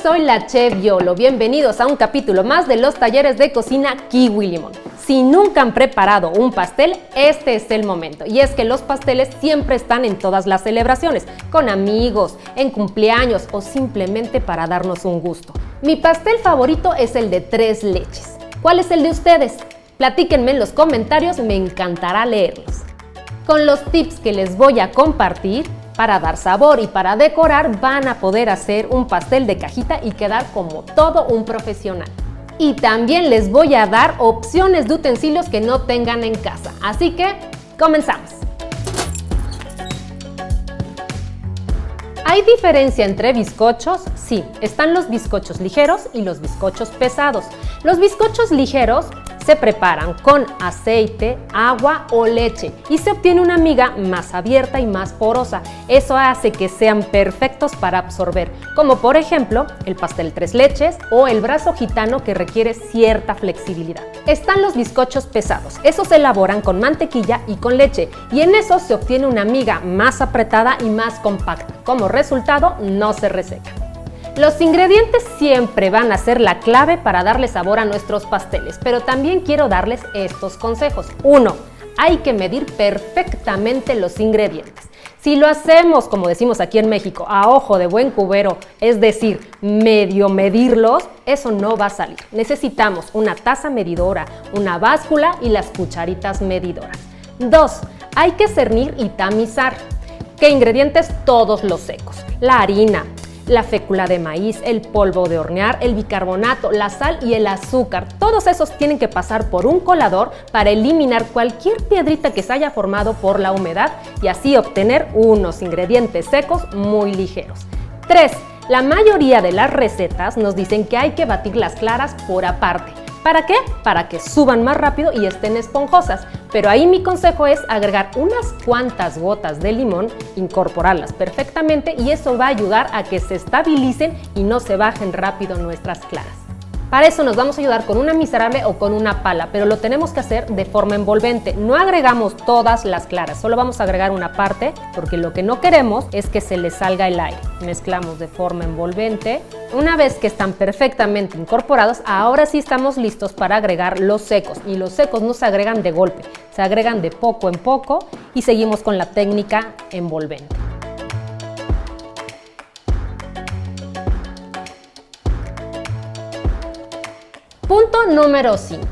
soy la Chef Yolo, bienvenidos a un capítulo más de los talleres de cocina Kiwi Limón. Si nunca han preparado un pastel, este es el momento. Y es que los pasteles siempre están en todas las celebraciones, con amigos, en cumpleaños o simplemente para darnos un gusto. Mi pastel favorito es el de 3 leches. ¿Cuál es el de ustedes? Platíquenme en los comentarios, me encantará leerlos. Con los tips que les voy a compartir, para dar sabor y para decorar, van a poder hacer un pastel de cajita y quedar como todo un profesional. Y también les voy a dar opciones de utensilios que no tengan en casa. Así que, comenzamos. ¿Hay diferencia entre bizcochos? Sí, están los bizcochos ligeros y los bizcochos pesados. Los bizcochos ligeros se preparan con aceite, agua o leche y se obtiene una miga más abierta y más porosa. Eso hace que sean perfectos para absorber, como por ejemplo el pastel 3 leches o el brazo gitano, que requiere cierta flexibilidad. Están los bizcochos pesados. Esos se elaboran con mantequilla y con leche y en esos se obtiene una miga más apretada y más compacta. Como resultado, no se reseca. Los ingredientes siempre van a ser la clave para darle sabor a nuestros pasteles, pero también quiero darles estos consejos. 1. Hay que medir perfectamente los ingredientes. Si lo hacemos, como decimos aquí en México, a ojo de buen cubero, es decir, medio medirlos, eso no va a salir. Necesitamos una taza medidora, una báscula y las cucharitas medidoras. 2. Hay que cernir y tamizar. ¿Qué ingredientes? Todos los secos. La harina, la fécula de maíz, el polvo de hornear, el bicarbonato, la sal y el azúcar. Todos esos tienen que pasar por un colador para eliminar cualquier piedrita que se haya formado por la humedad y así obtener unos ingredientes secos muy ligeros. 3. La mayoría de las recetas nos dicen que hay que batir las claras por aparte. ¿Para qué? Para que suban más rápido y estén esponjosas. Pero ahí mi consejo es agregar unas cuantas gotas de limón, incorporarlas perfectamente y eso va a ayudar a que se estabilicen y no se bajen rápido nuestras claras. Para eso nos vamos a ayudar con una miserable o con una pala, pero lo tenemos que hacer de forma envolvente. No agregamos todas las claras, solo vamos a agregar una parte porque lo que no queremos es que se le salga el aire. Mezclamos de forma envolvente. Una vez que están perfectamente incorporados, ahora sí estamos listos para agregar los secos. Y los secos no se agregan de golpe, se agregan de poco en poco y seguimos con la técnica envolvente. Punto número 5.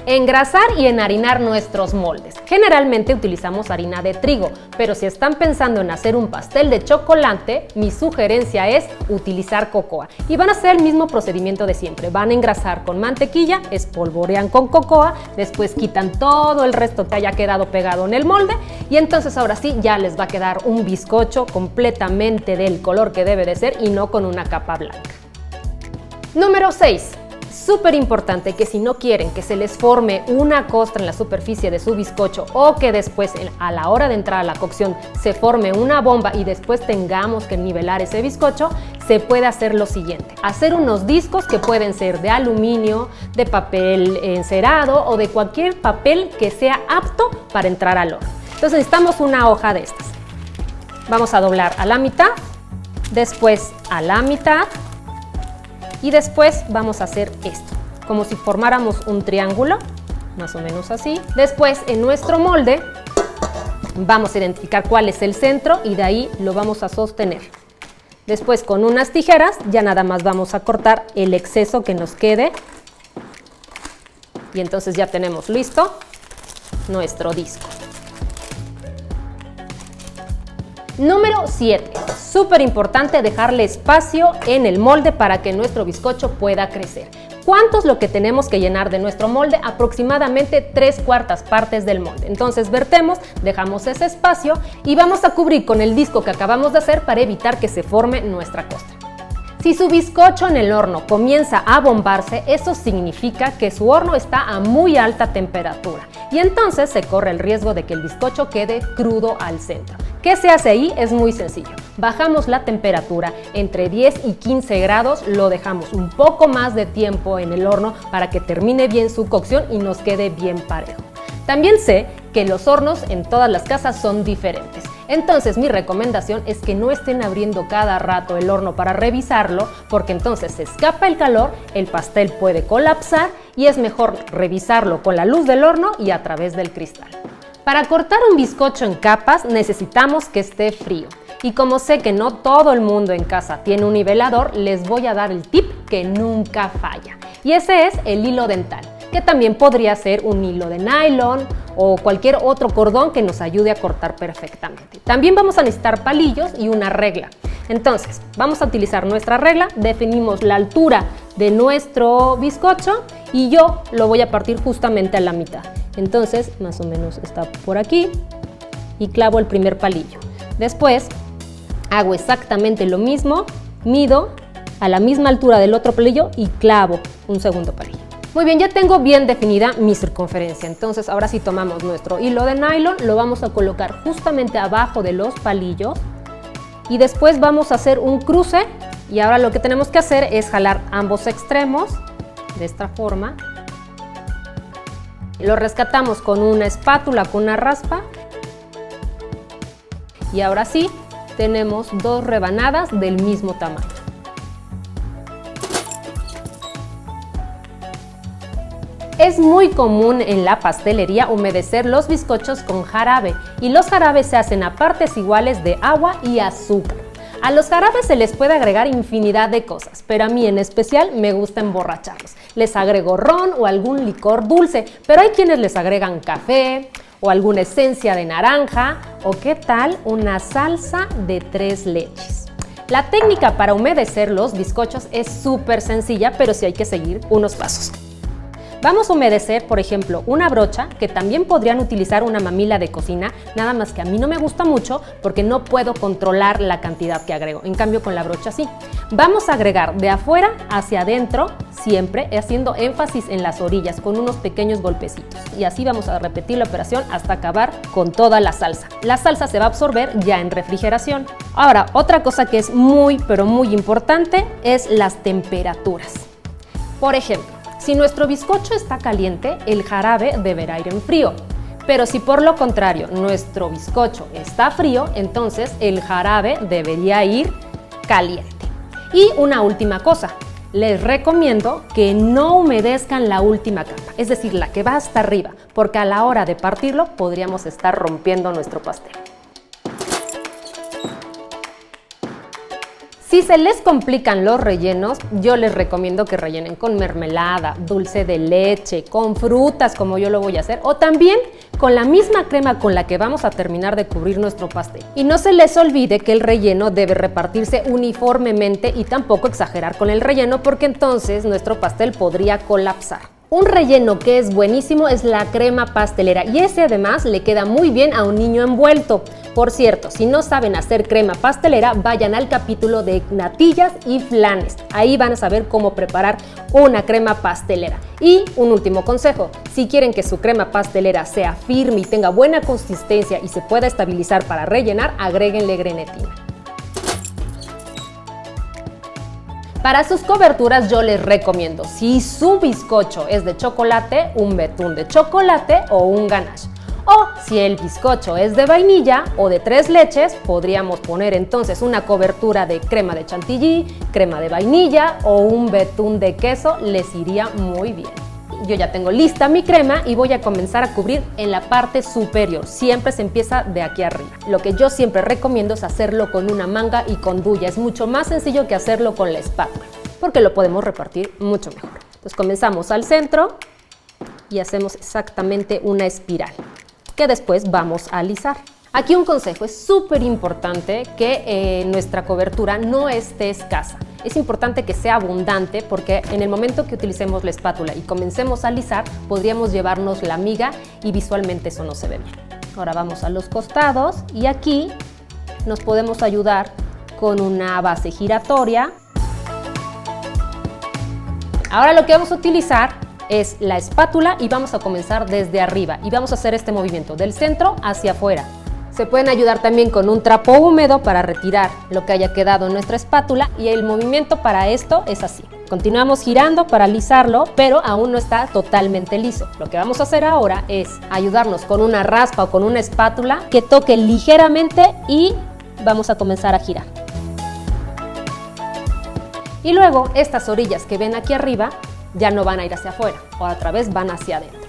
Engrasar y enharinar nuestros moldes. Generalmente utilizamos harina de trigo, pero si están pensando en hacer un pastel de chocolate, mi sugerencia es utilizar cocoa. Y van a hacer el mismo procedimiento de siempre. Van a engrasar con mantequilla, espolvorean con cocoa, después quitan todo el resto que haya quedado pegado en el molde y entonces ahora sí ya les va a quedar un bizcocho completamente del color que debe de ser y no con una capa blanca. Número 6. Súper importante que si no quieren que se les forme una costra en la superficie de su bizcocho o que después a la hora de entrar a la cocción se forme una bomba y después tengamos que nivelar ese bizcocho, se puede hacer lo siguiente: hacer unos discos que pueden ser de aluminio, de papel encerado o de cualquier papel que sea apto para entrar al horno. Entonces necesitamos una hoja de estas. Vamos a doblar a la mitad, después a la mitad, y después vamos a hacer esto, como si formáramos un triángulo, más o menos así. Después en nuestro molde vamos a identificar cuál es el centro y de ahí lo vamos a sostener. Después con unas tijeras ya nada más vamos a cortar el exceso que nos quede y entonces ya tenemos listo nuestro disco. Número 7. Súper importante dejarle espacio en el molde para que nuestro bizcocho pueda crecer. ¿Cuánto es lo que tenemos que llenar de nuestro molde? Aproximadamente 3/4 partes del molde. Entonces vertemos, dejamos ese espacio y vamos a cubrir con el disco que acabamos de hacer para evitar que se forme nuestra costra. Si su bizcocho en el horno comienza a bombarse, eso significa que su horno está a muy alta temperatura y entonces se corre el riesgo de que el bizcocho quede crudo al centro. ¿Qué se hace ahí? Es muy sencillo. Bajamos la temperatura entre 10 y 15 grados, lo dejamos un poco más de tiempo en el horno para que termine bien su cocción y nos quede bien parejo. También sé que los hornos en todas las casas son diferentes. Entonces mi recomendación es que no estén abriendo cada rato el horno para revisarlo, porque entonces se escapa el calor, el pastel puede colapsar y es mejor revisarlo con la luz del horno y a través del cristal. Para cortar un bizcocho en capas necesitamos que esté frío. Y como sé que no todo el mundo en casa tiene un nivelador, les voy a dar el tip que nunca falla. Y ese es el hilo dental, que también podría ser un hilo de nylon o cualquier otro cordón que nos ayude a cortar perfectamente. También vamos a necesitar palillos y una regla. Entonces, vamos a utilizar nuestra regla, definimos la altura de nuestro bizcocho y yo lo voy a partir justamente a la mitad. Entonces, más o menos está por aquí y clavo el primer palillo. Después, hago exactamente lo mismo, mido a la misma altura del otro palillo y clavo un segundo palillo. Muy bien, ya tengo bien definida mi circunferencia. Entonces, ahora sí tomamos nuestro hilo de nylon, lo vamos a colocar justamente abajo de los palillos y después vamos a hacer un cruce y ahora lo que tenemos que hacer es jalar ambos extremos de esta forma. Lo rescatamos con una espátula, con una raspa y ahora sí tenemos dos rebanadas del mismo tamaño. Es muy común en la pastelería humedecer los bizcochos con jarabe y los jarabes se hacen a partes iguales de agua y azúcar. A los jarabes se les puede agregar infinidad de cosas, pero a mí en especial me gusta emborracharlos. Les agrego ron o algún licor dulce, pero hay quienes les agregan café o alguna esencia de naranja o qué tal una salsa de 3 leches. La técnica para humedecer los bizcochos es súper sencilla, pero sí hay que seguir unos pasos. Vamos a humedecer, por ejemplo, una brocha, que también podrían utilizar una mamila de cocina, nada más que a mí no me gusta mucho porque no puedo controlar la cantidad que agrego, en cambio con la brocha sí. Vamos a agregar de afuera hacia adentro, siempre haciendo énfasis en las orillas con unos pequeños golpecitos y así vamos a repetir la operación hasta acabar con toda la salsa. La salsa se va a absorber ya en refrigeración. Ahora, otra cosa que es muy pero muy importante es las temperaturas. Por ejemplo, si nuestro bizcocho está caliente, el jarabe deberá ir en frío. Pero si por lo contrario nuestro bizcocho está frío, entonces el jarabe debería ir caliente. Y una última cosa, les recomiendo que no humedezcan la última capa, es decir, la que va hasta arriba, porque a la hora de partirlo podríamos estar rompiendo nuestro pastel. Si se les complican los rellenos, yo les recomiendo que rellenen con mermelada, dulce de leche, con frutas como yo lo voy a hacer o también con la misma crema con la que vamos a terminar de cubrir nuestro pastel. Y no se les olvide que el relleno debe repartirse uniformemente y tampoco exagerar con el relleno porque entonces nuestro pastel podría colapsar. Un relleno que es buenísimo es la crema pastelera y ese además le queda muy bien a un niño envuelto. Por cierto, si no saben hacer crema pastelera, vayan al capítulo de natillas y flanes. Ahí van a saber cómo preparar una crema pastelera. Y un último consejo, si quieren que su crema pastelera sea firme y tenga buena consistencia y se pueda estabilizar para rellenar, agréguenle grenetina. Para sus coberturas yo les recomiendo, si su bizcocho es de chocolate, un betún de chocolate o un ganache. O si el bizcocho es de vainilla o de 3 leches, podríamos poner entonces una cobertura de crema de chantilly, crema de vainilla o un betún de queso, les iría muy bien. Yo ya tengo lista mi crema y voy a comenzar a cubrir en la parte superior. Siempre se empieza de aquí arriba. Lo que yo siempre recomiendo es hacerlo con una manga y con duya. Es mucho más sencillo que hacerlo con la espátula, porque lo podemos repartir mucho mejor. Entonces comenzamos al centro y hacemos exactamente una espiral, que después vamos a alisar. Aquí un consejo, es súper importante que nuestra cobertura no esté escasa. Es importante que sea abundante porque en el momento que utilicemos la espátula y comencemos a alisar, podríamos llevarnos la miga y visualmente eso no se ve bien. Ahora vamos a los costados y aquí nos podemos ayudar con una base giratoria. Ahora lo que vamos a utilizar es la espátula y vamos a comenzar desde arriba y vamos a hacer este movimiento del centro hacia afuera. Se pueden ayudar también con un trapo húmedo para retirar lo que haya quedado en nuestra espátula y el movimiento para esto es así. Continuamos girando para alisarlo, pero aún no está totalmente liso. Lo que vamos a hacer ahora es ayudarnos con una raspa o con una espátula que toque ligeramente y vamos a comenzar a girar. Y luego estas orillas que ven aquí arriba ya no van a ir hacia afuera, otra vez van hacia adentro.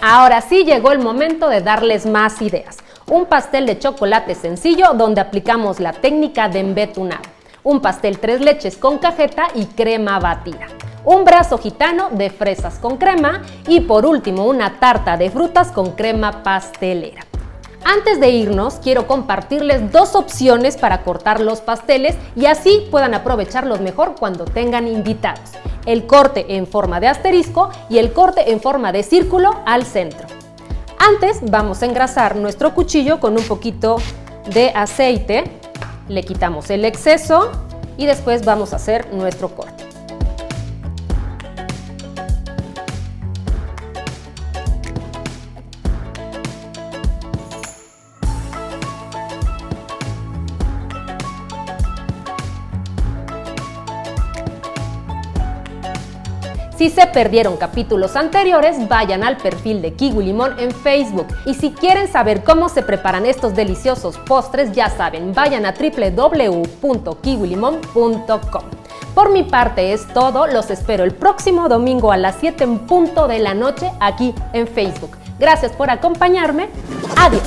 Ahora sí llegó el momento de darles más ideas. Un pastel de chocolate sencillo donde aplicamos la técnica de embetunado. Un pastel 3 leches con cajeta y crema batida. Un brazo gitano de fresas con crema y por último una tarta de frutas con crema pastelera. Antes de irnos, quiero compartirles 2 opciones para cortar los pasteles y así puedan aprovecharlos mejor cuando tengan invitados. El corte en forma de asterisco y el corte en forma de círculo al centro. Antes vamos a engrasar nuestro cuchillo con un poquito de aceite, le quitamos el exceso y después vamos a hacer nuestro corte. Si se perdieron capítulos anteriores, vayan al perfil de Kiwi Limón en Facebook. Y si quieren saber cómo se preparan estos deliciosos postres, ya saben, vayan a www.kiwilimon.com. Por mi parte es todo, los espero el próximo domingo a las 7 en punto de la noche aquí en Facebook. Gracias por acompañarme, adiós.